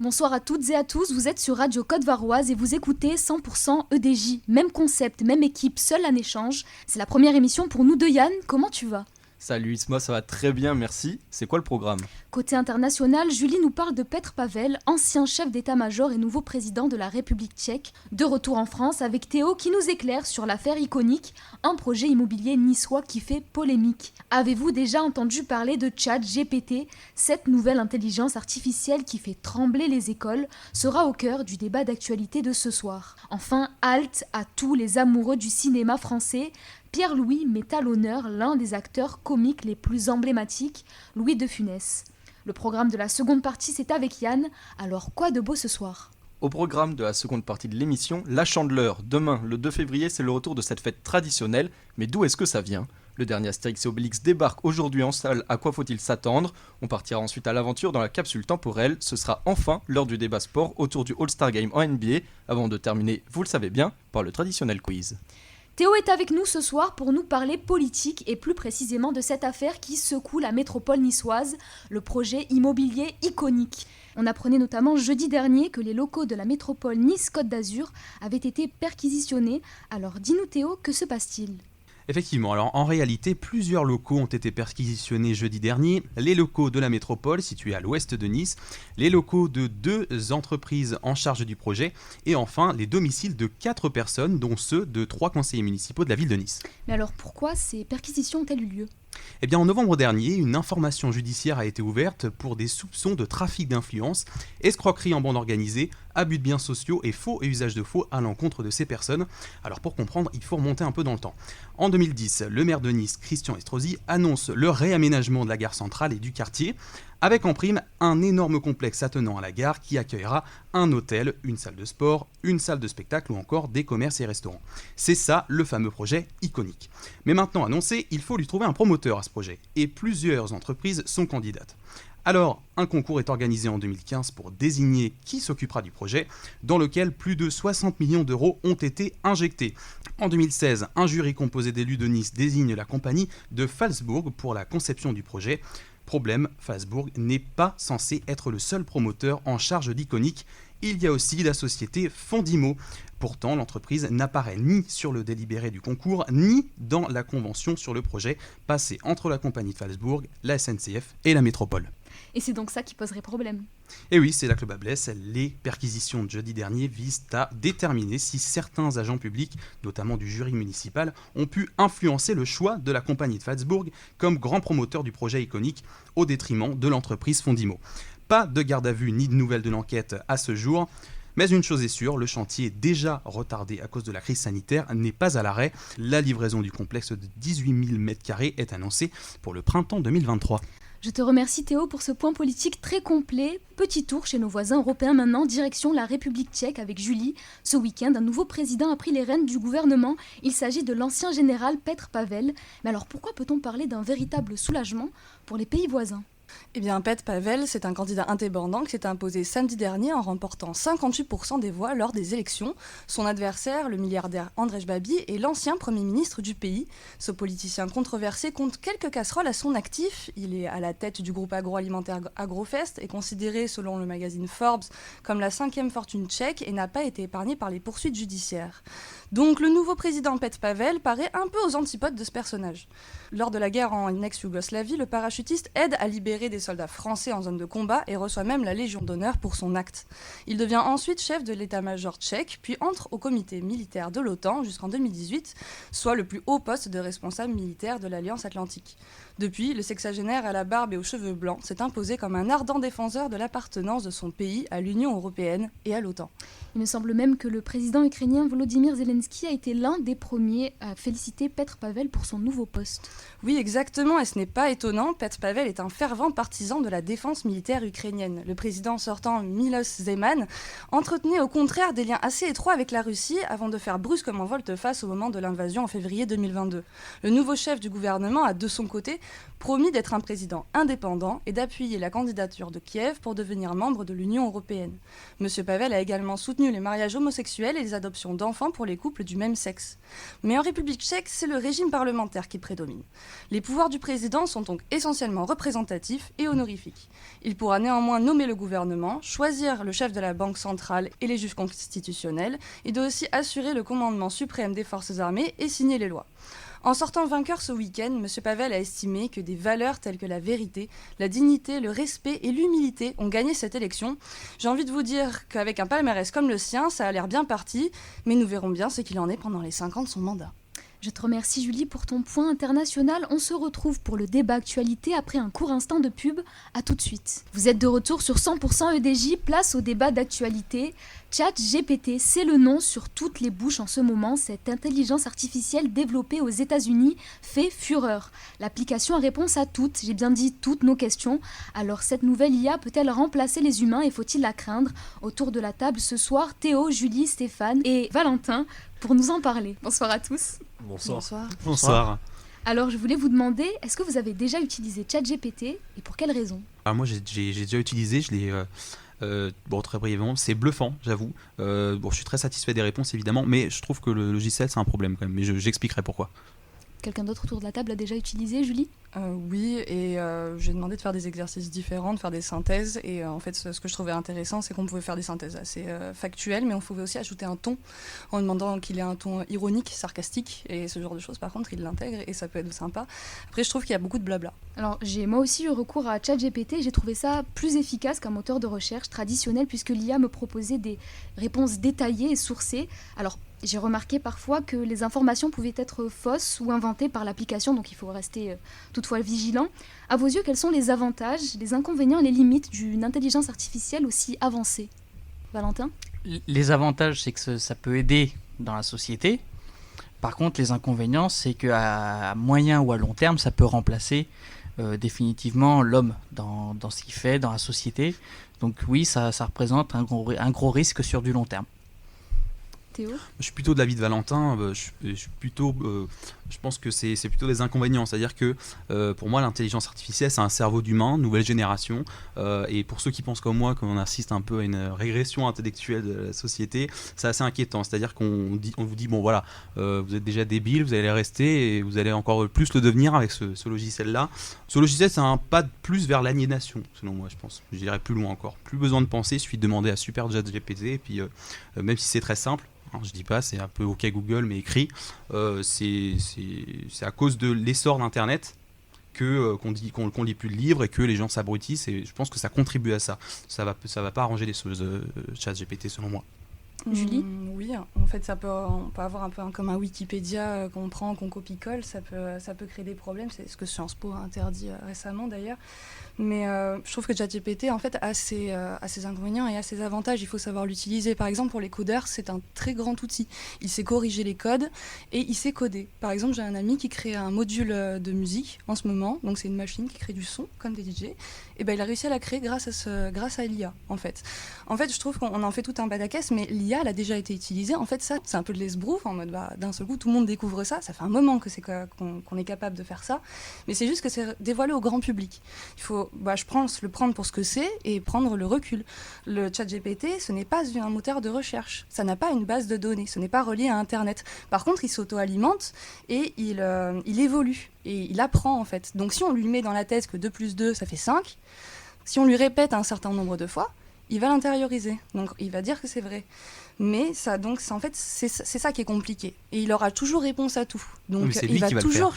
Bonsoir à toutes et à tous, vous êtes sur Radio Côte-Varoise et vous écoutez 100% EDJ. Même concept, même équipe, seul un échange. C'est la première émission pour nous deux. Yann, comment tu vas ? Salut Isma, ça va très bien, merci. C'est quoi le programme ? Côté international, Julie nous parle de Petr Pavel, ancien chef d'état-major et nouveau président de la République tchèque. De retour en France avec Théo qui nous éclaire sur l'affaire iconique, un projet immobilier niçois qui fait polémique. Avez-vous déjà entendu parler de ChatGPT ? Cette nouvelle intelligence artificielle qui fait trembler les écoles sera au cœur du débat d'actualité de ce soir. Enfin, halte à tous les amoureux du cinéma français. Pierre-Louis met à l'honneur l'un des acteurs comiques les plus emblématiques, Louis de Funès. Le programme de la seconde partie, c'est avec Yann. Alors, quoi de beau ce soir ? Au programme de la seconde partie de l'émission, la Chandeleur. Demain, le 2 février, c'est le retour de cette fête traditionnelle. Mais d'où est-ce que ça vient ? Le dernier Astérix et Obélix débarque aujourd'hui en salle. À quoi faut-il s'attendre ? On partira ensuite à l'aventure dans la capsule temporelle. Ce sera enfin l'heure du débat sport autour du All-Star Game en NBA. Avant de terminer, vous le savez bien, par le traditionnel quiz. Théo est avec nous ce soir pour nous parler politique et plus précisément de cette affaire qui secoue la métropole niçoise, le projet immobilier iconique. On apprenait notamment jeudi dernier que les locaux de la métropole Nice-Côte d'Azur avaient été perquisitionnés. Alors dis-nous Théo, que se passe-t-il ? Effectivement, alors en réalité, plusieurs locaux ont été perquisitionnés jeudi dernier. Les locaux de la métropole, situés à l'ouest de Nice, les locaux de 2 entreprises en charge du projet, et enfin les domiciles de 4 personnes, dont ceux de 3 conseillers municipaux de la ville de Nice. Mais alors pourquoi ces perquisitions ont-elles eu lieu ? Eh bien, en novembre dernier, une information judiciaire a été ouverte pour des soupçons de trafic d'influence, escroquerie en bande organisée, abus de biens sociaux et faux et usage de faux à l'encontre de ces personnes. Alors pour comprendre, il faut remonter un peu dans le temps. En 2010, le maire de Nice, Christian Estrosi, annonce le réaménagement de la gare centrale et du quartier, avec en prime un énorme complexe attenant à la gare qui accueillera un hôtel, une salle de sport, une salle de spectacle ou encore des commerces et restaurants. C'est ça le fameux projet iconique. Mais maintenant annoncé, il faut lui trouver un promoteur à ce projet, et plusieurs entreprises sont candidates. Alors, un concours est organisé en 2015 pour désigner qui s'occupera du projet, dans lequel plus de 60 millions d'euros ont été injectés. En 2016, un jury composé d'élus de Nice désigne la compagnie de Phalsbourg pour la conception du projet. Problème, Phalsbourg n'est pas censé être le seul promoteur en charge d'Iconique. Il y a aussi la société Fondimo. Pourtant, l'entreprise n'apparaît ni sur le délibéré du concours, ni dans la convention sur le projet passé entre la compagnie de Phalsbourg, la SNCF et la métropole. Et c'est donc ça qui poserait problème. Et oui, c'est là que le bas blesse. Les perquisitions de jeudi dernier visent à déterminer si certains agents publics, notamment du jury municipal, ont pu influencer le choix de la compagnie de Phalsbourg comme grand promoteur du projet iconique au détriment de l'entreprise Fondimo. Pas de garde à vue ni de nouvelles de l'enquête à ce jour. Mais une chose est sûre, le chantier déjà retardé à cause de la crise sanitaire n'est pas à l'arrêt. La livraison du complexe de 18 000 m² est annoncée pour le printemps 2023. Je te remercie Théo pour ce point politique très complet. Petit tour chez nos voisins européens maintenant, direction la République tchèque avec Julie. Ce week-end, un nouveau président a pris les rênes du gouvernement. Il s'agit de l'ancien général Petr Pavel. Mais alors pourquoi peut-on parler d'un véritable soulagement pour les pays voisins ? Eh bien, Petr Pavel, c'est un candidat indépendant qui s'est imposé samedi dernier en remportant 58% des voix lors des élections. Son adversaire, le milliardaire Andrej Babi, est l'ancien Premier ministre du pays. Ce politicien controversé compte quelques casseroles à son actif. Il est à la tête du groupe agroalimentaire Agrofest, est considéré, selon le magazine Forbes, comme la 5e fortune tchèque et n'a pas été épargné par les poursuites judiciaires. Donc le nouveau président Petr Pavel paraît un peu aux antipodes de ce personnage. Lors de la guerre en ex-Yougoslavie, le parachutiste aide à libérer des soldats français en zone de combat et reçoit même la Légion d'honneur pour son acte. Il devient ensuite chef de l'état-major tchèque, puis entre au comité militaire de l'OTAN jusqu'en 2018, soit le plus haut poste de responsable militaire de l'Alliance Atlantique. Depuis, le sexagénaire à la barbe et aux cheveux blancs s'est imposé comme un ardent défenseur de l'appartenance de son pays à l'Union européenne et à l'OTAN. Il me semble même que le président ukrainien Volodymyr Zelensky a été l'un des premiers à féliciter Petr Pavel pour son nouveau poste. Oui, exactement, et ce n'est pas étonnant, Petr Pavel est un fervent partisan de la défense militaire ukrainienne. Le président sortant Miloš Zeman entretenait au contraire des liens assez étroits avec la Russie avant de faire brusquement volte-face au moment de l'invasion en février 2022. Le nouveau chef du gouvernement a de son côté promis d'être un président indépendant et d'appuyer la candidature de Kiev pour devenir membre de l'Union européenne. M. Pavel a également soutenu les mariages homosexuels et les adoptions d'enfants pour les couples du même sexe. Mais en République tchèque, c'est le régime parlementaire qui prédomine. Les pouvoirs du président sont donc essentiellement représentatifs et honorifiques. Il pourra néanmoins nommer le gouvernement, choisir le chef de la Banque centrale et les juges constitutionnels, et doit aussi assurer le commandement suprême des forces armées et signer les lois. En sortant vainqueur ce week-end, M. Pavel a estimé que des valeurs telles que la vérité, la dignité, le respect et l'humilité ont gagné cette élection. J'ai envie de vous dire qu'avec un palmarès comme le sien, ça a l'air bien parti, mais nous verrons bien ce qu'il en est pendant les 5 ans de son mandat. Je te remercie Julie pour ton point international. On se retrouve pour le débat actualité après un court instant de pub. À tout de suite. Vous êtes de retour sur 100% EDJ, place au débat d'actualité. ChatGPT, c'est le nom sur toutes les bouches en ce moment. Cette intelligence artificielle développée aux États-Unis fait fureur. L'application a réponse à toutes, j'ai bien dit toutes nos questions. Alors cette nouvelle IA peut-elle remplacer les humains et faut-il la craindre? Autour de la table ce soir, Théo, Julie, Stéphane et Valentin pour nous en parler. Bonsoir à tous. Bonsoir. Bonsoir. Alors je voulais vous demander, est-ce que vous avez déjà utilisé ChatGPT et pour quelles raisons? Alors moi j'ai déjà utilisé, je l'ai très brièvement, c'est bluffant, j'avoue. Je suis très satisfait des réponses évidemment, mais je trouve que le logiciel c'est un problème quand même, mais j'expliquerai pourquoi. Quelqu'un d'autre autour de la table a déjà utilisé, Julie? Oui, et j'ai demandé de faire des exercices différents, de faire des synthèses. Et en fait, ce que je trouvais intéressant, c'est qu'on pouvait faire des synthèses assez factuelles, mais on pouvait aussi ajouter un ton en demandant qu'il ait un ton ironique, sarcastique. Et ce genre de choses, par contre, il l'intègre et ça peut être sympa. Après, je trouve qu'il y a beaucoup de blabla. Alors, j'ai moi aussi eu recours à ChatGPT. J'ai trouvé ça plus efficace qu'un moteur de recherche traditionnel puisque l'IA me proposait des réponses détaillées et sourcées. Alors, j'ai remarqué parfois que les informations pouvaient être fausses ou inventées par l'application, donc il faut rester toutefois vigilant. À vos yeux, quels sont les avantages, les inconvénients et les limites d'une intelligence artificielle aussi avancée? Valentin? Les avantages, c'est que ça peut aider dans la société. Par contre, les inconvénients, c'est qu'à moyen ou à long terme, ça peut remplacer définitivement l'homme dans ce qu'il fait, dans la société. Donc oui, ça représente un gros risque sur du long terme. Théo? Je suis plutôt de l'avis de Valentin. Je pense que c'est plutôt des inconvénients. C'est-à-dire que pour moi, l'intelligence artificielle, c'est un cerveau d'humain, nouvelle génération. Et pour ceux qui pensent comme moi qu'on assiste un peu à une régression intellectuelle de la société, c'est assez inquiétant. C'est-à-dire qu'on vous dit, bon voilà, vous êtes déjà débile, vous allez rester et vous allez encore plus le devenir avec ce logiciel-là. Ce logiciel, c'est un pas de plus vers l'aliénation, selon moi, je pense. Je dirais plus loin encore. Plus besoin de penser, il suffit de demander à Super ChatGPT. Et puis, même si c'est très simple, alors, je dis pas, c'est un peu OK Google, mais écrit. C'est à cause de l'essor d'Internet qu'on lit plus de livres et que les gens s'abrutissent. Et je pense que ça contribue à ça. Ça va pas arranger les choses, ChatGPT, selon moi. Julie? Oui, en fait, on peut avoir un peu comme un Wikipédia qu'on prend, qu'on copie-colle. Ça peut créer des problèmes. C'est ce que Sciences Po a interdit récemment, d'ailleurs. Mais je trouve que ChatGPT, en fait, a ses inconvénients et a ses avantages. Il faut savoir l'utiliser. Par exemple, pour les codeurs, c'est un très grand outil. Il sait corriger les codes et il sait coder. Par exemple, j'ai un ami qui crée un module de musique en ce moment. Donc, c'est une machine qui crée du son, comme des DJ. Et ben, il a réussi à la créer grâce à l'IA, en fait. En fait, je trouve qu'on en fait tout un badacasse, mais l'IA, elle a déjà été utilisée. En fait, ça, c'est un peu de l'esbrouf, en mode, d'un seul coup, tout le monde découvre ça. Ça fait un moment qu'on est capable de faire ça. Mais c'est juste que c'est dévoilé au grand public. Il faut, je pense, le prendre pour ce que c'est et prendre le recul. Le ChatGPT, ce n'est pas un moteur de recherche. Ça n'a pas une base de données. Ce n'est pas relié à Internet. Par contre, il s'auto-alimente et il évolue. Et il apprend, en fait. Donc, si on lui met dans la tête que 2 plus 2, ça fait 5, si on lui répète un certain nombre de fois, il va l'intérioriser. Donc, il va dire que c'est vrai. Mais ça, donc, c'est ça qui est compliqué. Et il aura toujours réponse à tout. Donc, il va toujours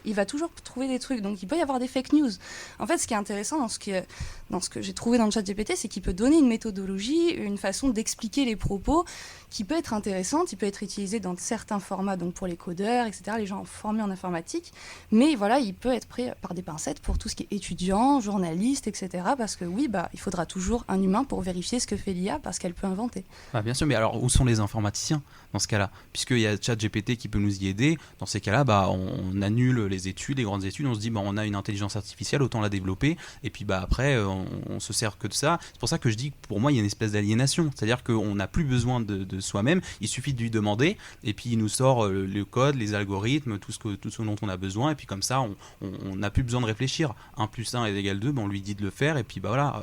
il va toujours trouver des trucs. Donc, il peut y avoir des fake news. En fait, ce qui est intéressant dans ce que j'ai trouvé dans le ChatGPT, c'est qu'il peut donner une méthodologie, une façon d'expliquer les propos qui peut être intéressante. Il peut être utilisé dans certains formats, donc pour les codeurs, etc., les gens formés en informatique. Mais voilà, il peut être pris par des pincettes pour tout ce qui est étudiant, journaliste, etc. Parce que oui, il faudra toujours un humain pour vérifier ce que fait l'IA parce qu'elle peut inventer. Ah, bien sûr, mais alors où sont les informaticiens dans ce cas-là? Puisqu'il y a ChatGPT qui peut nous y aider, dans ces cas-là, on annule les études, les grandes études, on se dit on a une intelligence artificielle, autant la développer, et puis après on se sert que de ça. C'est pour ça que je dis que pour moi il y a une espèce d'aliénation, c'est-à-dire qu'on n'a plus besoin de soi-même, il suffit de lui demander, et puis il nous sort le code, les algorithmes, tout ce dont on a besoin, et puis comme ça on n'a plus besoin de réfléchir. 1 + 1 = 2, on lui dit de le faire, et puis voilà,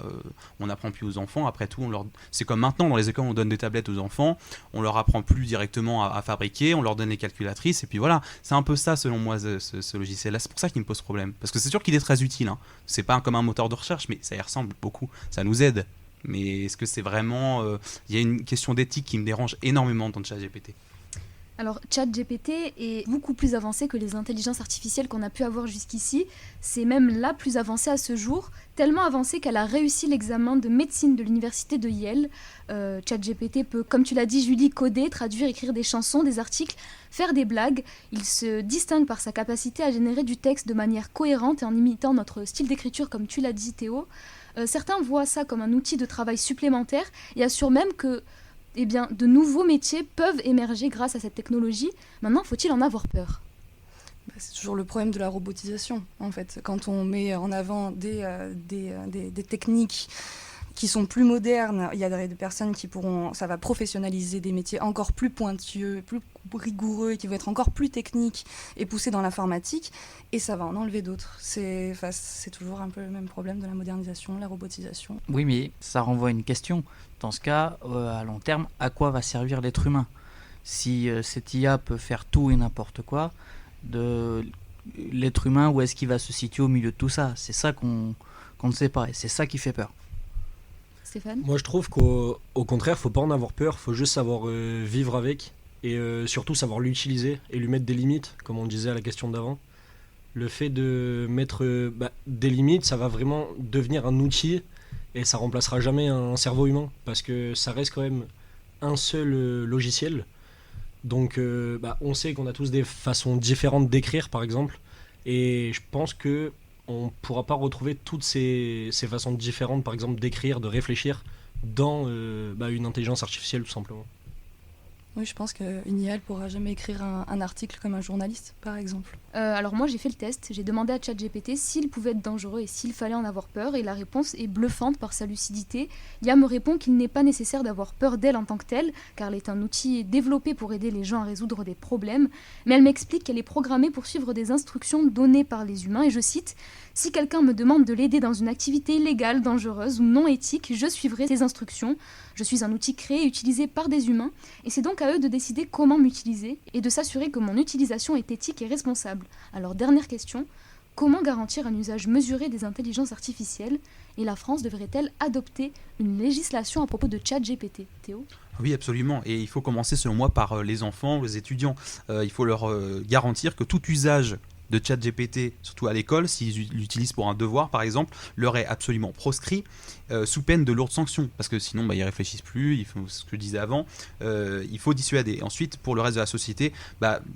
on n'apprend plus aux enfants. Après tout, c'est comme maintenant dans les écoles, on donne des tablettes aux enfants, on leur apprend plus directement à fabriquer, on leur donne les calculatrices, et puis voilà, c'est un peu ça selon moi ce logiciel-là. C'est pour ça qu'il me pose problème, parce que c'est sûr qu'il est très utile, hein. C'est pas comme un moteur de recherche, mais ça y ressemble beaucoup, ça nous aide. Mais est-ce que c'est vraiment... Il y a une question d'éthique qui me dérange énormément dans ChatGPT. Alors, ChatGPT est beaucoup plus avancé que les intelligences artificielles qu'on a pu avoir jusqu'ici. C'est même la plus avancée à ce jour, tellement avancée qu'elle a réussi l'examen de médecine de l'université de Yale. ChatGPT peut, comme tu l'as dit Julie, coder, traduire, écrire des chansons, des articles, faire des blagues. Il se distingue par sa capacité à générer du texte de manière cohérente et en imitant notre style d'écriture, comme tu l'as dit Théo. Certains voient ça comme un outil de travail supplémentaire et assurent même que de nouveaux métiers peuvent émerger grâce à cette technologie. Maintenant, faut-il en avoir peur ? C'est toujours le problème de la robotisation, en fait. Quand on met en avant des techniques qui sont plus modernes, il y a des personnes qui pourront... Ça va professionnaliser des métiers encore plus pointueux, plus rigoureux, qui vont être encore plus techniques et poussés dans l'informatique, et ça va en enlever d'autres. C'est toujours un peu le même problème de la modernisation, de la robotisation. Oui, mais ça renvoie à une question. Dans ce cas, à long terme, à quoi va servir l'être humain ? Si cette IA peut faire tout et n'importe quoi, l'être humain, où est-ce qu'il va se situer au milieu de tout ça ? C'est ça qu'on ne sait pas, et c'est ça qui fait peur. Stéphane ? Moi je trouve qu'au contraire, faut pas en avoir peur, faut juste savoir vivre avec et surtout savoir l'utiliser et lui mettre des limites, comme on disait à la question d'avant. Le fait de mettre des limites, ça va vraiment devenir un outil et ça remplacera jamais un cerveau humain parce que ça reste quand même un seul logiciel. Donc on sait qu'on a tous des façons différentes d'écrire par exemple, et je pense que on pourra pas retrouver toutes ces façons différentes, par exemple d'écrire, de réfléchir dans une intelligence artificielle tout simplement. Oui, je pense qu'une IA ne pourra jamais écrire un article comme un journaliste, par exemple. Alors moi j'ai fait le test, j'ai demandé à ChatGPT s'il pouvait être dangereux et s'il fallait en avoir peur, et la réponse est bluffante par sa lucidité. L'IA me répond qu'il n'est pas nécessaire d'avoir peur d'elle en tant que telle, car elle est un outil développé pour aider les gens à résoudre des problèmes, mais elle m'explique qu'elle est programmée pour suivre des instructions données par les humains, et je cite « Si quelqu'un me demande de l'aider dans une activité illégale, dangereuse ou non éthique, je suivrai ces instructions. Je suis un outil créé et utilisé par des humains, et c'est donc à eux de décider comment m'utiliser et de s'assurer que mon utilisation est éthique et responsable. » Alors dernière question, comment garantir un usage mesuré des intelligences artificielles, et la France devrait-elle adopter une législation à propos de ChatGPT ? Théo ? Oui, absolument. Et il faut commencer, selon moi, par les enfants, les étudiants. Il faut leur garantir que tout usage de ChatGPT, surtout à l'école, s'ils l'utilisent pour un devoir par exemple, leur est absolument proscrit sous peine de lourdes sanctions, parce que sinon ils réfléchissent plus, ils font ce que je disais avant, il faut dissuader. Ensuite, pour le reste de la société,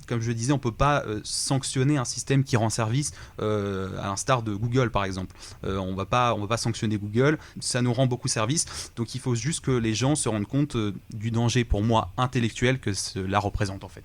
comme je le disais, on ne peut pas sanctionner un système qui rend service à l'instar de Google par exemple. On ne va pas sanctionner Google, ça nous rend beaucoup service, donc il faut juste que les gens se rendent compte du danger, pour moi, intellectuel que cela représente en fait.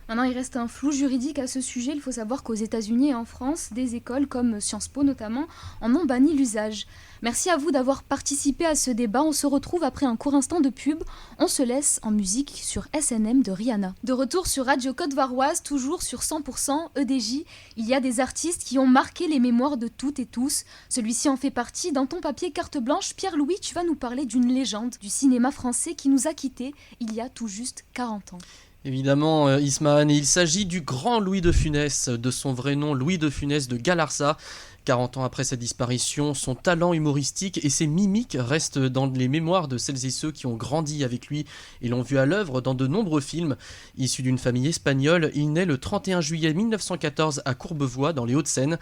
Maintenant, il reste un flou juridique à ce sujet. Il faut savoir qu'aux États-Unis et en France, des écoles comme Sciences Po notamment en ont banni l'usage. Merci à vous d'avoir participé à ce débat. On se retrouve après un court instant de pub. On se laisse en musique sur SNM de Rihanna. De retour sur Radio Côte-Varoise, toujours sur 100% EDJ. Il y a des artistes qui ont marqué les mémoires de toutes et tous. Celui-ci en fait partie. Dans ton papier carte blanche, Pierre-Louis, tu vas nous parler d'une légende du cinéma français qui nous a quittés il y a tout juste 40 ans. Évidemment, Ismahan, et il s'agit du grand Louis de Funès, de son vrai nom Louis de Funès de Galarza. 40 ans après sa disparition, son talent humoristique et ses mimiques restent dans les mémoires de celles et ceux qui ont grandi avec lui et l'ont vu à l'œuvre dans de nombreux films. Issu d'une famille espagnole, il naît le 31 juillet 1914 à Courbevoie, dans les Hauts-de-Seine.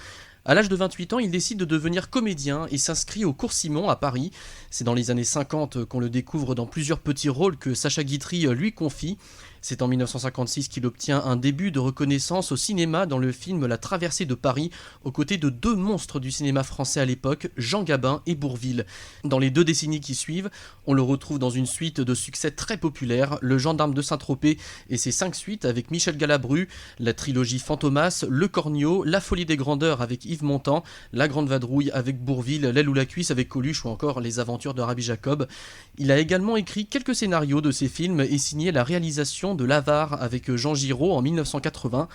À l'âge de 28 ans, il décide de devenir comédien et s'inscrit au Cours Simon à Paris. C'est dans les années 50 qu'on le découvre dans plusieurs petits rôles que Sacha Guitry lui confie. C'est en 1956 qu'il obtient un début de reconnaissance au cinéma dans le film La Traversée de Paris, aux côtés de deux monstres du cinéma français à l'époque, Jean Gabin et Bourvil. Dans les 2 décennies qui suivent, on le retrouve dans une suite de succès très populaires, Le Gendarme de Saint-Tropez et ses 5 suites avec Michel Galabru, la trilogie Fantomas, Le Cornio, La Folie des Grandeurs avec Yves Montand, La Grande Vadrouille avec Bourvil, L'aile ou la cuisse avec Coluche ou encore Les Aventures de Rabbi Jacob. Il a également écrit quelques scénarios de ses films et signé la réalisation de L'Avare avec Jean Giraud en 1980.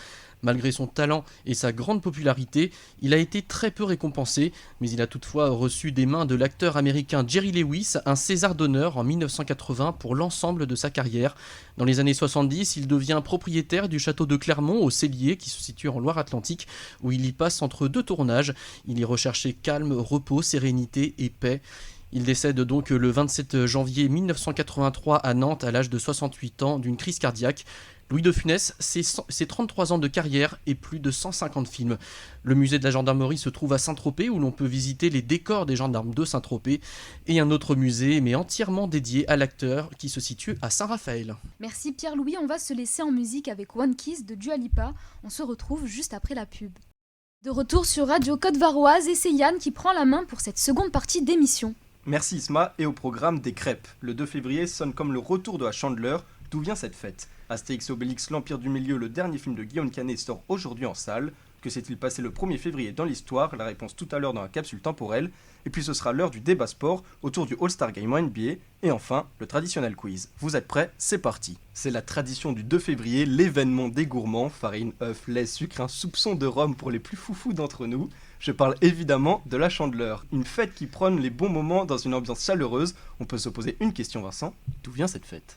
Malgré son talent et sa grande popularité, il a été très peu récompensé, mais il a toutefois reçu des mains de l'acteur américain Jerry Lewis un César d'honneur en 1980 pour l'ensemble de sa carrière. Dans les années 70, il devient propriétaire du château de Clermont au Cellier, qui se situe en Loire-Atlantique, où il y passe entre 2 tournages. Il y recherchait calme, repos, sérénité et paix. Il décède donc le 27 janvier 1983 à Nantes à l'âge de 68 ans d'une crise cardiaque. Louis de Funès, c'est 33 ans de carrière et plus de 150 films. Le musée de la gendarmerie se trouve à Saint-Tropez où l'on peut visiter les décors des gendarmes de Saint-Tropez et un autre musée mais entièrement dédié à l'acteur qui se situe à Saint-Raphaël. Merci Pierre-Louis, on va se laisser en musique avec One Kiss de Dua Lipa. On se retrouve juste après la pub. De retour sur Radio Côte-Varoise et c'est Yann qui prend la main pour cette seconde partie d'émission. Merci Isma et au programme des crêpes. Le 2 février sonne comme le retour de la Chandeleur. D'où vient cette fête ? Astérix et Obélix, l'Empire du Milieu, le dernier film de Guillaume Canet sort aujourd'hui en salle. Que s'est-il passé le 1er février dans l'histoire ? La réponse tout à l'heure dans la capsule temporelle. Et puis ce sera l'heure du débat sport autour du All-Star Game en NBA. Et enfin, le traditionnel quiz. Vous êtes prêts ? C'est parti. C'est la tradition du 2 février, l'événement des gourmands. Farine, œufs, lait, sucre, un soupçon de rhum pour les plus foufous d'entre nous. Je parle évidemment de la Chandeleur. Une fête qui prône les bons moments dans une ambiance chaleureuse. On peut se poser une question Vincent. D'où vient cette fête ?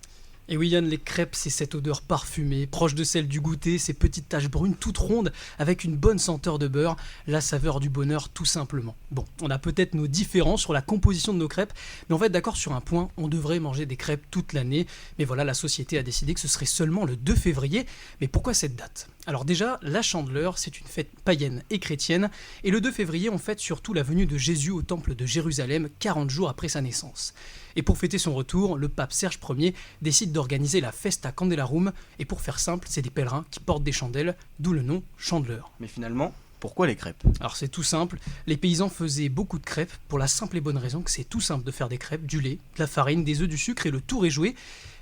Et oui Yann, les crêpes, c'est cette odeur parfumée, proche de celle du goûter, ces petites taches brunes toutes rondes, avec une bonne senteur de beurre, la saveur du bonheur tout simplement. Bon, on a peut-être nos différences sur la composition de nos crêpes, mais on va être d'accord sur un point, on devrait manger des crêpes toute l'année, mais voilà, la société a décidé que ce serait seulement le 2 février, mais pourquoi cette date ? Alors déjà, la Chandeleur, c'est une fête païenne et chrétienne, et le 2 février, on fête surtout la venue de Jésus au temple de Jérusalem, 40 jours après sa naissance. Et pour fêter son retour, le pape Serge Ier décide d'organiser la Festa Candelarum, et pour faire simple, c'est des pèlerins qui portent des chandelles, d'où le nom Chandeleur. Mais finalement, pourquoi les crêpes ? Alors c'est tout simple, les paysans faisaient beaucoup de crêpes, pour la simple et bonne raison que c'est tout simple de faire des crêpes, du lait, de la farine, des œufs, du sucre et le tour est joué.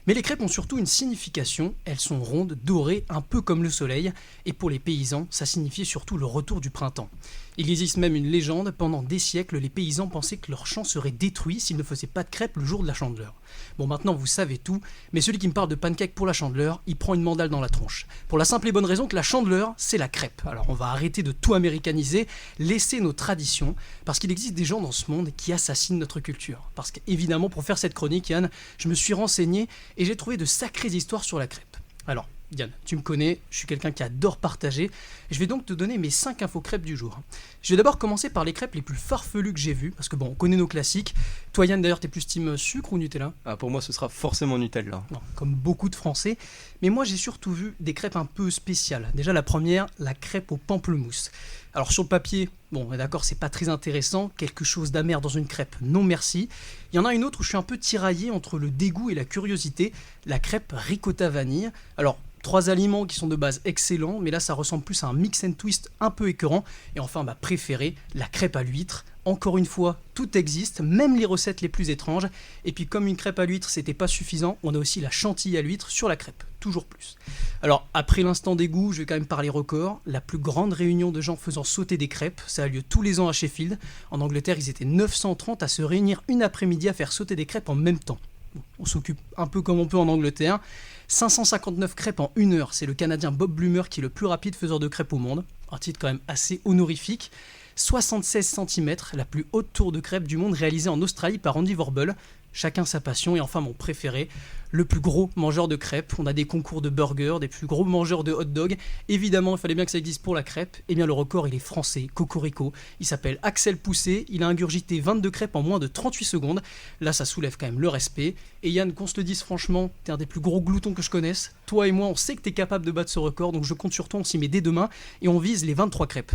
Mais les crêpes ont surtout une signification, elles sont rondes, dorées, un peu comme le soleil, et pour les paysans, ça signifiait surtout le retour du printemps. Il existe même une légende, pendant des siècles, les paysans pensaient que leur champ serait détruit s'ils ne faisaient pas de crêpes le jour de la Chandeleur. Bon, maintenant vous savez tout, mais celui qui me parle de pancakes pour la Chandeleur, il prend une mandale dans la tronche. Pour la simple et bonne raison que la Chandeleur, c'est la crêpe. Alors on va arrêter de tout américaniser, laisser nos traditions, parce qu'il existe des gens dans ce monde qui assassinent notre culture. Parce qu'évidemment, pour faire cette chronique, Yann, je me suis renseigné et j'ai trouvé de sacrées histoires sur la crêpe. Alors, Yann, tu me connais, je suis quelqu'un qui adore partager. Je vais donc te donner mes 5 infos crêpes du jour. Je vais d'abord commencer par les crêpes les plus farfelues que j'ai vues, parce que bon, on connaît nos classiques. Toi Yann, d'ailleurs, t'es plus team sucre ou Nutella ? Pour moi, ce sera forcément Nutella. Non, comme beaucoup de Français. Mais moi, j'ai surtout vu des crêpes un peu spéciales. Déjà, la première, la crêpe au pamplemousse. Alors, sur le papier, bon, d'accord, c'est pas très intéressant. Quelque chose d'amer dans une crêpe, non merci. Il y en a une autre où je suis un peu tiraillé entre le dégoût et la curiosité. La crêpe ricotta vanille. Alors, 3 aliments qui sont de base excellents, mais là ça ressemble plus à un mix and twist un peu écœurant. Et enfin ma préférée, la crêpe à l'huître. Encore une fois, tout existe, même les recettes les plus étranges. Et puis comme une crêpe à l'huître c'était pas suffisant, on a aussi la chantilly à l'huître sur la crêpe, toujours plus. Alors après l'instant dégoût, je vais quand même parler record. La plus grande réunion de gens faisant sauter des crêpes, ça a lieu tous les ans à Sheffield. En Angleterre, ils étaient 930 à se réunir une après-midi à faire sauter des crêpes en même temps. Bon, on s'occupe un peu comme on peut en Angleterre. 559 crêpes en 1 heure, c'est le Canadien Bob Bloomer qui est le plus rapide faiseur de crêpes au monde. Un titre quand même assez honorifique. 76 cm, la plus haute tour de crêpes du monde réalisée en Australie par Andy Warble. chacun sa passion, et enfin mon préféré, le plus gros mangeur de crêpes. On a des concours de burgers, des plus gros mangeurs de hot dog. Évidemment, il fallait bien que ça existe pour la crêpe. Eh bien, le record, il est français, cocorico. Il s'appelle Axel Poussé. Il a ingurgité 22 crêpes en moins de 38 secondes. Là, ça soulève quand même le respect. Et Yann, qu'on se le dise franchement, t'es un des plus gros gloutons que je connaisse. Toi et moi, on sait que t'es capable de battre ce record, donc je compte sur toi, on s'y met dès demain et on vise les 23 crêpes.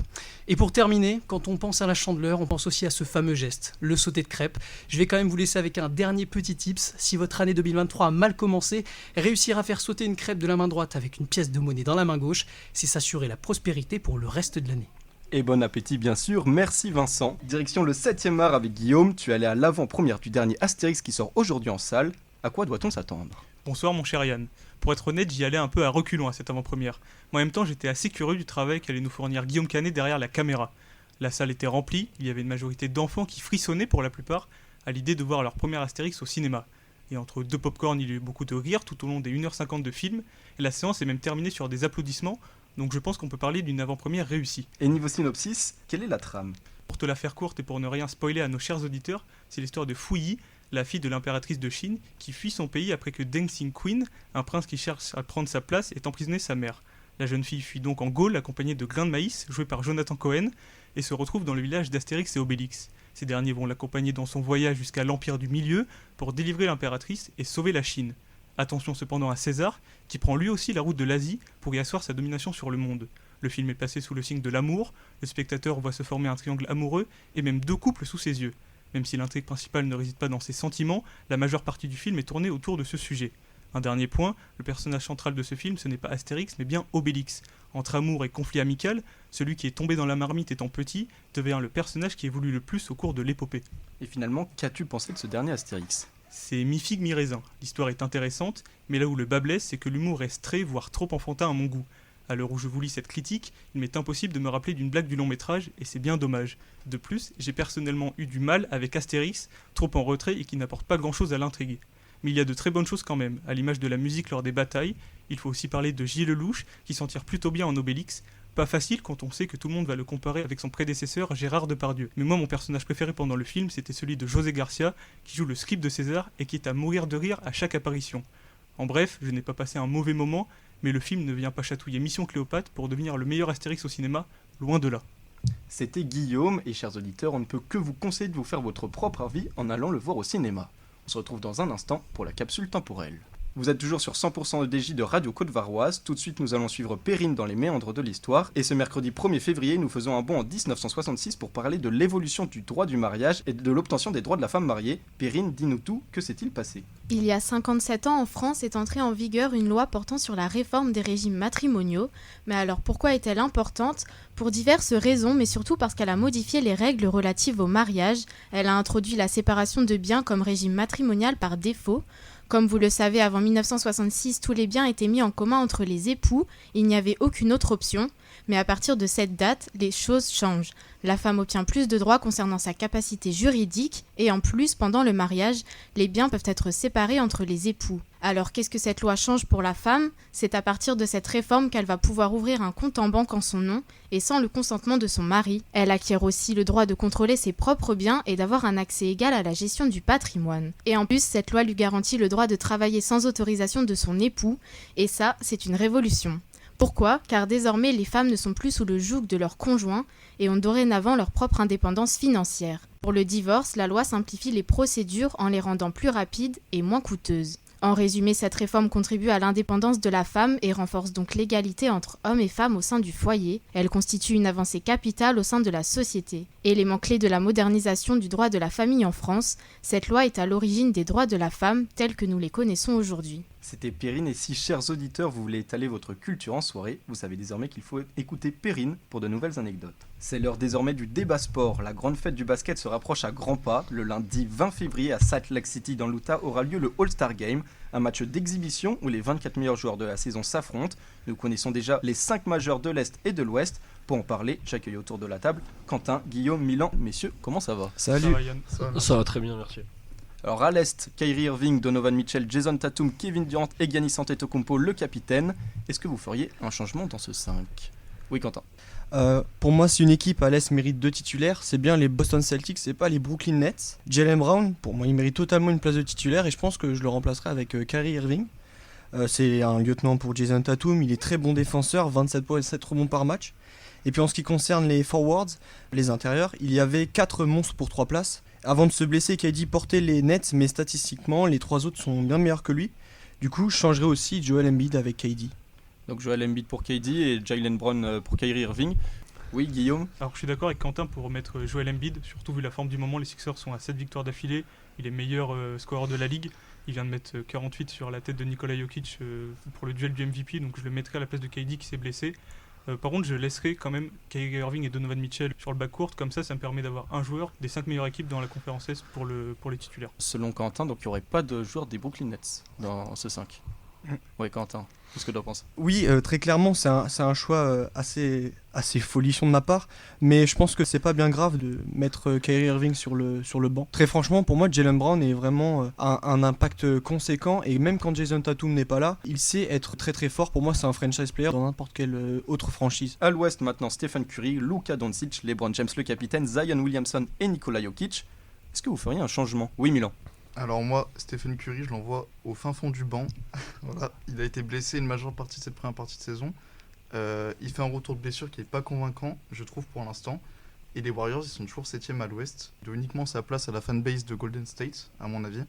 Et pour terminer, quand on pense à la Chandeleur, on pense aussi à ce fameux geste, le sauté de crêpes. Je vais quand même vous laisser avec un dernier petit tips. Si votre année 2023 a mal commencé, réussir à faire sauter une crêpe de la main droite avec une pièce de monnaie dans la main gauche, c'est s'assurer la prospérité pour le reste de l'année. Et bon appétit bien sûr, merci Vincent. Direction le 7e art avec Guillaume, tu es allé à l'avant-première du dernier Astérix qui sort aujourd'hui en salle. À quoi doit-on s'attendre ? Bonsoir mon cher Yann. Pour être honnête, j'y allais un peu à reculons à cette avant-première. Mais en même temps, j'étais assez curieux du travail qu'allait nous fournir Guillaume Canet derrière la caméra. La salle était remplie, il y avait une majorité d'enfants qui frissonnaient pour la plupart à l'idée de voir leur premier Astérix au cinéma. Et entre deux pop-corn, il y a eu beaucoup de rires tout au long des 1h50 de film, et la séance est même terminée sur des applaudissements, donc je pense qu'on peut parler d'une avant-première réussie. Et niveau synopsis, quelle est la trame ? Pour te la faire courte et pour ne rien spoiler à nos chers auditeurs, c'est l'histoire de Fu Yi, la fille de l'impératrice de Chine, qui fuit son pays après que Deng Xingqin, un prince qui cherche à prendre sa place, ait emprisonné sa mère. La jeune fille fuit donc en Gaule accompagnée de Grain de Maïs, joué par Jonathan Cohen, et se retrouve dans le village d'Astérix et Obélix. Ces derniers vont l'accompagner dans son voyage jusqu'à l'Empire du Milieu pour délivrer l'impératrice et sauver la Chine. Attention cependant à César, qui prend lui aussi la route de l'Asie pour y asseoir sa domination sur le monde. Le film est placé sous le signe de l'amour, le spectateur voit se former un triangle amoureux et même deux couples sous ses yeux. Même si l'intrigue principale ne réside pas dans ses sentiments, la majeure partie du film est tournée autour de ce sujet. Un dernier point, le personnage central de ce film, ce n'est pas Astérix, mais bien Obélix. Entre amour et conflit amical, celui qui est tombé dans la marmite étant petit devient le personnage qui évolue le plus au cours de l'épopée. Et finalement, qu'as-tu pensé de ce dernier Astérix ? C'est mi-figue mi-raisin. L'histoire est intéressante, mais là où le bas blesse, c'est que l'humour reste très, voire trop enfantin à mon goût. À l'heure où je vous lis cette critique, il m'est impossible de me rappeler d'une blague du long métrage, et c'est bien dommage. De plus, j'ai personnellement eu du mal avec Astérix, trop en retrait et qui n'apporte pas grand-chose à l'intrigue. Mais il y a de très bonnes choses quand même, à l'image de la musique lors des batailles. Il faut aussi parler de Gilles Lelouch, qui s'en tire plutôt bien en Obélix. Pas facile quand on sait que tout le monde va le comparer avec son prédécesseur Gérard Depardieu. Mais moi, mon personnage préféré pendant le film, c'était celui de José Garcia, qui joue le script de César et qui est à mourir de rire à chaque apparition. En bref, je n'ai pas passé un mauvais moment, mais le film ne vient pas chatouiller Mission Cléopâtre pour devenir le meilleur Astérix au cinéma, loin de là. C'était Guillaume, et chers auditeurs, on ne peut que vous conseiller de vous faire votre propre avis en allant le voir au cinéma. On se retrouve dans un instant pour la capsule temporelle. Vous êtes toujours sur 100% EDJ de Radio Côte-Varoise. Tout de suite, nous allons suivre Perrine dans les méandres de l'histoire. Et ce mercredi 1er février, nous faisons un bond en 1966 pour parler de l'évolution du droit du mariage et de l'obtention des droits de la femme mariée. Perrine, dis-nous tout, que s'est-il passé ? Il y a 57 ans, en France, est entrée en vigueur une loi portant sur la réforme des régimes matrimoniaux. Mais alors, pourquoi est-elle importante ? Pour diverses raisons, mais surtout parce qu'elle a modifié les règles relatives au mariage. Elle a introduit la séparation de biens comme régime matrimonial par défaut. Comme vous le savez, avant 1966, tous les biens étaient mis en commun entre les époux, il n'y avait aucune autre option. Mais à partir de cette date, les choses changent. La femme obtient plus de droits concernant sa capacité juridique et en plus, pendant le mariage, les biens peuvent être séparés entre les époux. Alors qu'est-ce que cette loi change pour la femme ? C'est à partir de cette réforme qu'elle va pouvoir ouvrir un compte en banque en son nom et sans le consentement de son mari. Elle acquiert aussi le droit de contrôler ses propres biens et d'avoir un accès égal à la gestion du patrimoine. Et en plus, cette loi lui garantit le droit de travailler sans autorisation de son époux et ça, c'est une révolution. Pourquoi ? Car désormais, les femmes ne sont plus sous le joug de leur conjoint et ont dorénavant leur propre indépendance financière. Pour le divorce, la loi simplifie les procédures en les rendant plus rapides et moins coûteuses. En résumé, cette réforme contribue à l'indépendance de la femme et renforce donc l'égalité entre hommes et femmes au sein du foyer. Elle constitue une avancée capitale au sein de la société. Élément clé de la modernisation du droit de la famille en France, cette loi est à l'origine des droits de la femme tels que nous les connaissons aujourd'hui. C'était Perrine, et si, chers auditeurs, vous voulez étaler votre culture en soirée, vous savez désormais qu'il faut écouter Perrine pour de nouvelles anecdotes. C'est l'heure désormais du débat sport. La grande fête du basket se rapproche à grands pas. Le lundi 20 février à Salt Lake City dans l'Utah aura lieu le All-Star Game, un match d'exhibition où les 24 meilleurs joueurs de la saison s'affrontent. Nous connaissons déjà les 5 majeurs de l'Est et de l'Ouest. Pour en parler, j'accueille autour de la table Quentin, Guillaume, Milan. Messieurs, comment ça va ? Salut. Ça va, Yann ? Ça va très bien, merci. Alors à l'Est, Kyrie Irving, Donovan Mitchell, Jason Tatum, Kevin Durant et Giannis Antetokounmpo, le capitaine. Est-ce que vous feriez un changement dans ce 5 ? Oui, Quentin. Pour moi, si une équipe à l'Est mérite 2 titulaires, c'est bien les Boston Celtics, c'est pas les Brooklyn Nets. Jaylen Brown, pour moi, il mérite totalement une place de titulaire et je pense que je le remplacerai avec Kyrie Irving. C'est un lieutenant pour Jason Tatum, il est très bon défenseur, 27 points et 7 rebonds par match. Et puis en ce qui concerne les forwards, les intérieurs, il y avait 4 monstres pour 3 places. Avant de se blesser, KD portait les Nets, mais statistiquement, les 3 autres sont bien meilleurs que lui. Du coup, je changerai aussi Joel Embiid avec KD. Donc Joel Embiid pour KD et Jaylen Brown pour Kyrie Irving. Oui, Guillaume. Alors je suis d'accord avec Quentin pour mettre Joel Embiid, surtout vu la forme du moment, les Sixers sont à 7 victoires d'affilée, il est meilleur scoreur de la ligue, il vient de mettre 48 sur la tête de Nikola Jokic pour le duel du MVP, donc je le mettrai à la place de KD qui s'est blessé. Par contre je laisserai quand même Kyrie Irving et Donovan Mitchell sur le backcourt, comme ça me permet d'avoir un joueur des 5 meilleures équipes dans la conférence Est pour les titulaires. Selon Quentin, donc il n'y aurait pas de joueur des Brooklyn Nets dans ce 5. Oui, Quentin, qu'est-ce que tu en penses ? Oui, très clairement, c'est un choix assez folichon de ma part, mais je pense que c'est pas bien grave de mettre Kyrie Irving sur le banc. Très franchement, pour moi, Jaylen Brown est vraiment un impact conséquent, et même quand Jason Tatum n'est pas là, il sait être très très fort. Pour moi, c'est un franchise player dans n'importe quelle autre franchise. À l'Ouest, maintenant, Stephen Curry, Luka Doncic, LeBron James le capitaine, Zion Williamson et Nikola Jokic. Est-ce que vous feriez un changement ? Oui, Milan. Alors moi, Stephen Curry, je l'envoie au fin fond du banc. Voilà, il a été blessé une majeure partie de cette première partie de saison. Il fait un retour de blessure qui n'est pas convaincant, je trouve, pour l'instant. Et les Warriors, ils sont toujours 7ème à l'Ouest. Il doit uniquement sa place à la fanbase de Golden State, à mon avis.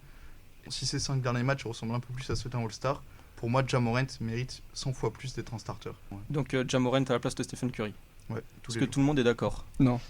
Si ces 5 derniers matchs ressemblent un peu plus à ceux d'un All-Star, pour moi, Ja Morant mérite 100 fois plus d'être un starter. Ouais. Donc Ja Morant à la place de Stephen Curry. Ouais, Est-ce que tout le monde est d'accord ? Non.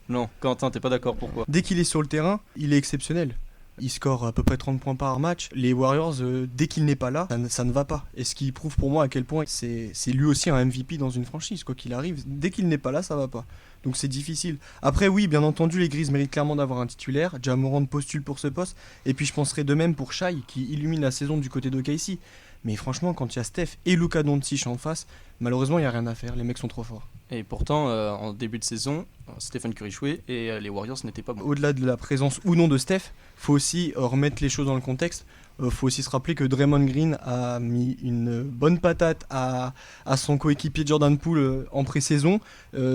Non, Quentin, t'es pas d'accord, pourquoi ? Dès qu'il est sur le terrain, il est exceptionnel. Il score à peu près 30 points par match. Les Warriors, dès qu'il n'est pas là, ça ne va pas. Et ce qui prouve pour moi à quel point c'est lui aussi un MVP dans une franchise. Quoi qu'il arrive, dès qu'il n'est pas là, ça va pas. Donc c'est difficile. Après oui, bien entendu, les Grizzlies méritent clairement d'avoir un titulaire. Ja Morant postule pour ce poste. Et puis je penserais de même pour Shai, qui illumine la saison du côté d'OKC. Mais franchement, quand il y a Steph et Luka Doncic en face, malheureusement, il n'y a rien à faire. Les mecs sont trop forts. Et pourtant, en début de saison, Stephen Curry jouait et les Warriors n'étaient pas bons. Au-delà de la présence ou non de Steph, faut aussi remettre les choses dans le contexte. Faut aussi se rappeler que Draymond Green a mis une bonne patate à son coéquipier Jordan Poole en pré-saison.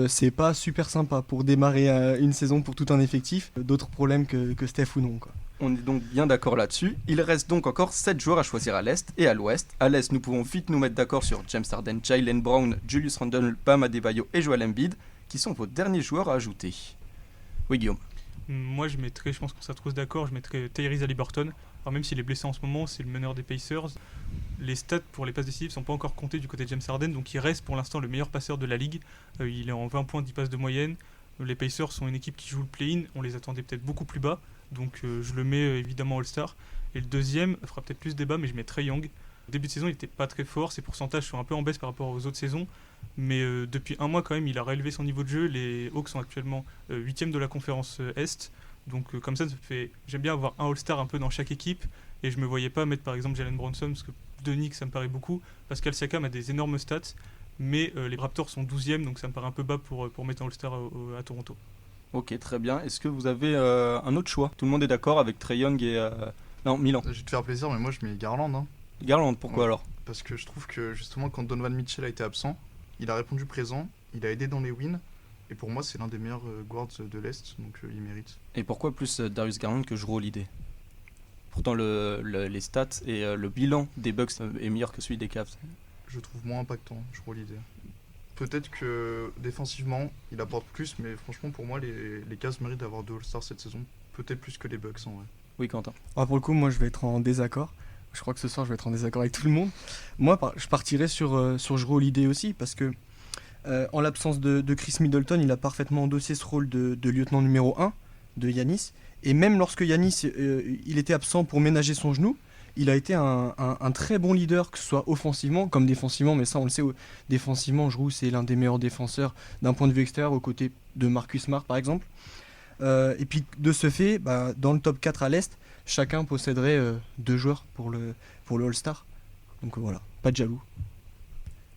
C'est pas super sympa pour démarrer une saison pour tout un effectif. D'autres problèmes que Steph ou non, quoi. On est donc bien d'accord là-dessus. Il reste donc encore 7 joueurs à choisir à l'Est et à l'Ouest. À l'Est, nous pouvons vite nous mettre d'accord sur James Harden, Jaylen Brown, Julius Randle, Bam Adebayo et Joel Embiid, qui sont vos derniers joueurs à ajouter. Oui, Guillaume. Moi, je pense qu'on s'est tous d'accord, je mettrais Tyrese Haliburton. Alors même s'il est blessé en ce moment, c'est le meneur des Pacers. Les stats pour les passes décisives ne sont pas encore comptées du côté de James Harden, donc il reste pour l'instant le meilleur passeur de la ligue. Il est en 20 points, 10 passes de moyenne. Les Pacers sont une équipe qui joue le play-in, on les attendait peut-être beaucoup plus bas, donc je le mets évidemment All-Star. Et le deuxième, ça fera peut-être plus débat, mais je mets Trae Young. Au début de saison, il n'était pas très fort, ses pourcentages sont un peu en baisse par rapport aux autres saisons, mais depuis un mois quand même, il a réélevé son niveau de jeu. Les Hawks sont actuellement 8ème de la conférence Est, donc comme ça fait... J'aime bien avoir un All-Star un peu dans chaque équipe, et je me voyais pas mettre par exemple Jalen Brunson, parce que de Knicks ça me paraît beaucoup. Pascal Siakam a des énormes stats, mais les Raptors sont 12ème, donc ça me paraît un peu bas pour mettre un All-Star à Toronto. Ok, très bien. Est-ce que vous avez un autre choix ? Tout le monde est d'accord avec Trae Young et... Non, Milan. Je vais te faire plaisir, mais moi je mets Garland. Hein. Garland, pourquoi alors ? Parce que je trouve que justement quand Donovan Mitchell a été absent, il a répondu présent, il a aidé dans les wins, et pour moi c'est l'un des meilleurs guards de l'Est, donc il mérite. Et pourquoi plus Darius Garland que Jrue Holiday ? Pourtant les stats et le bilan des Bucks est meilleur que celui des Cavs. Je trouve moins impactant, Jrue Holiday. Peut-être que défensivement il apporte plus, mais franchement pour moi les Cavs méritent d'avoir 2 All-Stars cette saison, peut-être plus que les Bucks en vrai. Oui, Quentin. Pour le coup, moi je vais être en désaccord. Je crois que ce soir je vais être en désaccord avec tout le monde. Moi je partirais sur Jrue Holiday aussi, parce que en l'absence de Chris Middleton, il a parfaitement endossé ce rôle de lieutenant numéro 1 de Giannis. Et même lorsque Giannis il était absent pour ménager son genou, il a été un très bon leader, que ce soit offensivement comme défensivement, mais ça on le sait, défensivement Jrue c'est l'un des meilleurs défenseurs d'un point de vue extérieur aux côtés de Marcus Smart par exemple. Et puis de ce fait, dans le top 4 à l'Est, chacun posséderait 2 joueurs pour le All-Star. Donc voilà, pas de jaloux.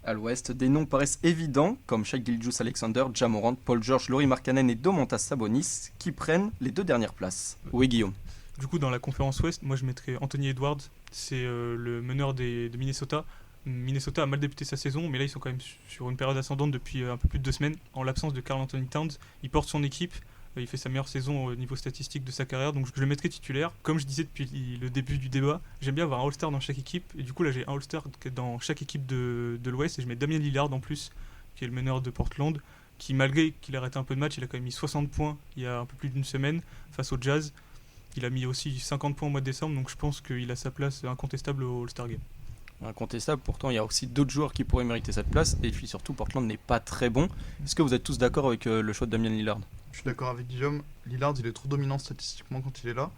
À l'Ouest, des noms paraissent évidents, comme Shai Gilgeous-Alexander, Ja Morant, Paul George, Lauri Markkanen et Domantas Sabonis, qui prennent les 2 dernières places. Oui, Guillaume. Du coup, dans la conférence Ouest, moi je mettrais Anthony Edwards, c'est le meneur de Minnesota. Minnesota a mal débuté sa saison, mais là ils sont quand même sur une période ascendante depuis un peu plus de 2 semaines. En l'absence de Karl Anthony Towns, il porte son équipe. Il fait sa meilleure saison au niveau statistique de sa carrière, donc je le mettrai titulaire. Comme je disais depuis le début du débat, j'aime bien avoir un All-Star dans chaque équipe, et du coup là j'ai un All-Star dans chaque équipe de l'Ouest, et je mets Damian Lillard en plus, qui est le meneur de Portland, qui malgré qu'il a arrêté un peu de match, il a quand même mis 60 points il y a un peu plus d'une semaine face au Jazz. Il a mis aussi 50 points au mois de décembre, donc je pense qu'il a sa place incontestable au All-Star Game. Incontestable, pourtant il y a aussi d'autres joueurs qui pourraient mériter cette place, et puis surtout Portland n'est pas très bon. Est-ce que vous êtes tous d'accord avec le choix de Damian Lillard ? Je suis d'accord avec Guillaume. Lillard, il est trop dominant statistiquement quand il est là.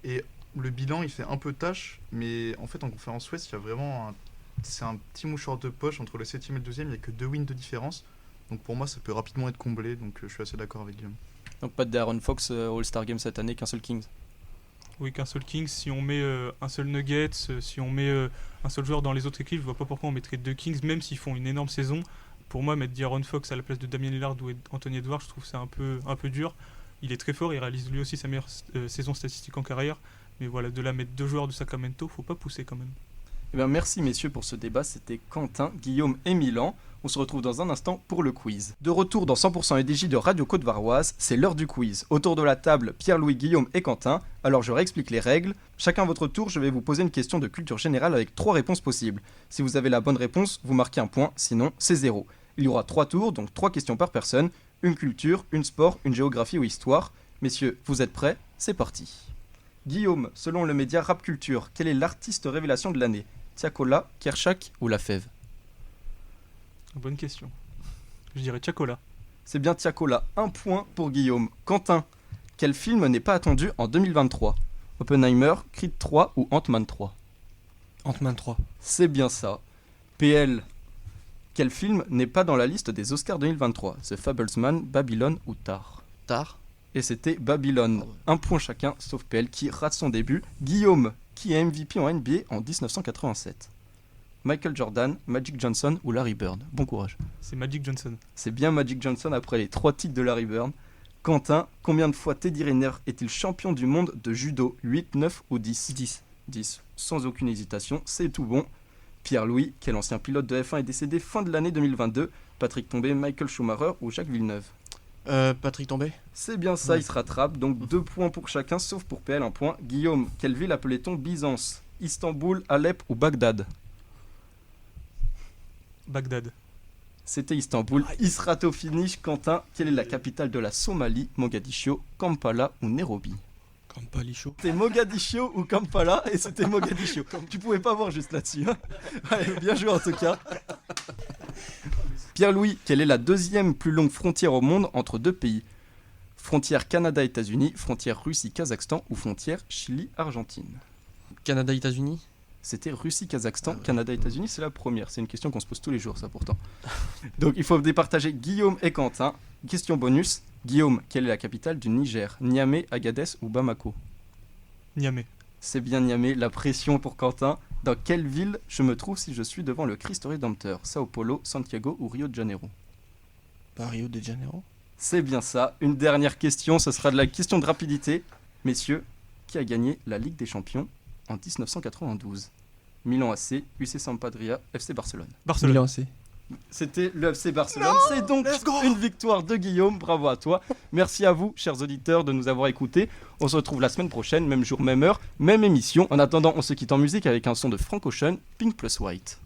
Et le bilan, il fait un peu tâche. Mais en fait, en conférence Ouest, il y a vraiment c'est un petit mouchoir de poche entre le 7e et le 2e. Il n'y a que 2 wins de différence. Donc pour moi, ça peut rapidement être comblé. Donc je suis assez d'accord avec Guillaume. Donc pas de De'Aaron Fox All-Star Game cette année, qu'un seul Kings ? Oui, qu'un seul Kings. Si on met un seul Nuggets, si on met un seul joueur dans les autres équipes, je vois pas pourquoi on mettrait 2 Kings, même s'ils font une énorme saison. Pour moi, mettre De'Aaron Fox à la place de Damian Lillard ou Anthony Edwards, je trouve que c'est un peu dur. Il est très fort, il réalise lui aussi sa meilleure saison statistique en carrière. Mais voilà, de là mettre 2 joueurs de Sacramento, faut pas pousser quand même. Eh bien, merci messieurs pour ce débat, c'était Quentin, Guillaume et Milan. On se retrouve dans un instant pour le quiz. De retour dans 100% EDJ de Radio Côte-Varoise, c'est l'heure du quiz. Autour de la table, Pierre-Louis, Guillaume et Quentin. Alors je réexplique les règles. Chacun à votre tour, je vais vous poser une question de culture générale avec 3 réponses possibles. Si vous avez la bonne réponse, vous marquez un point, sinon c'est 0. Il y aura 3 tours, donc 3 questions par personne. Une culture, une sport, une géographie ou histoire. Messieurs, vous êtes prêts ? C'est parti. Guillaume, selon le média Rap Culture, quel est l'artiste révélation de l'année ? Tiakola, Kershak ou Lafèvre ? Bonne question. Je dirais Tiakola. C'est bien Tiakola. 1 point pour Guillaume. Quentin, quel film n'est pas attendu en 2023 ? Oppenheimer, Creed 3 ou Ant-Man 3 ? Ant-Man 3. C'est bien ça. PL, quel film n'est pas dans la liste des Oscars 2023 ? The Fablesman, Babylone ou Tar ? Tard. Et c'était Babylone. 1 point chacun, sauf PL qui rate son début. Guillaume, qui est MVP en NBA en 1987 ? Michael Jordan, Magic Johnson ou Larry Bird ? Bon courage. C'est Magic Johnson. C'est bien Magic Johnson après les 3 titres de Larry Bird. Quentin, combien de fois Teddy Riner est-il champion du monde de judo ? 8, 9 ou 10 ? 10. Sans aucune hésitation, c'est tout bon. Pierre-Louis, quel ancien pilote de F1 est décédé fin de l'année 2022 ? Patrick Tombé, Michael Schumacher ou Jacques Villeneuve ? Patrick Tombé. C'est bien ça, il se rattrape. Donc 2 points pour chacun, sauf pour PL, 1 point. Guillaume, quelle ville appelait-on Byzance ? Istanbul, Alep ou Bagdad ? Bagdad. C'était Istanbul. Il se rate au finish. Quentin, quelle est la capitale de la Somalie ? Mogadiscio, Kampala ou Nairobi ? Kampala-Chaud. C'était Mogadiscio ou Kampala et c'était Mogadiscio. Tu pouvais pas voir juste là-dessus. Hein. Allez, bien joué en tout cas. Pierre-Louis, quelle est la 2e plus longue frontière au monde entre 2 pays ? Frontière Canada-États-Unis, frontière Russie-Kazakhstan ou frontière Chili-Argentine ? Canada-États-Unis. C'était Russie-Kazakhstan, Canada-États-Unis, c'est la première. C'est une question qu'on se pose tous les jours, ça pourtant. Donc il faut départager Guillaume et Quentin. Question bonus. Guillaume, quelle est la capitale du Niger ? Niamey, Agadez ou Bamako ? Niamey. C'est bien Niamey, la pression pour Quentin. Dans quelle ville je me trouve si je suis devant le Christ Rédempteur ? Sao Paulo, Santiago ou Rio de Janeiro ? Rio de Janeiro. C'est bien ça. Une dernière question, ce sera de la question de rapidité. Messieurs, qui a gagné la Ligue des Champions en 1992 ? Milan AC, UC Sampdoria, FC Barcelone. Milan AC. C'était le FC Barcelone. C'est donc une victoire de Guillaume. Bravo à toi. Merci à vous, chers auditeurs, de nous avoir écoutés. On se retrouve la semaine prochaine, même jour, même heure, même émission. En attendant, on se quitte en musique avec un son de Frank Ocean, Pink plus White.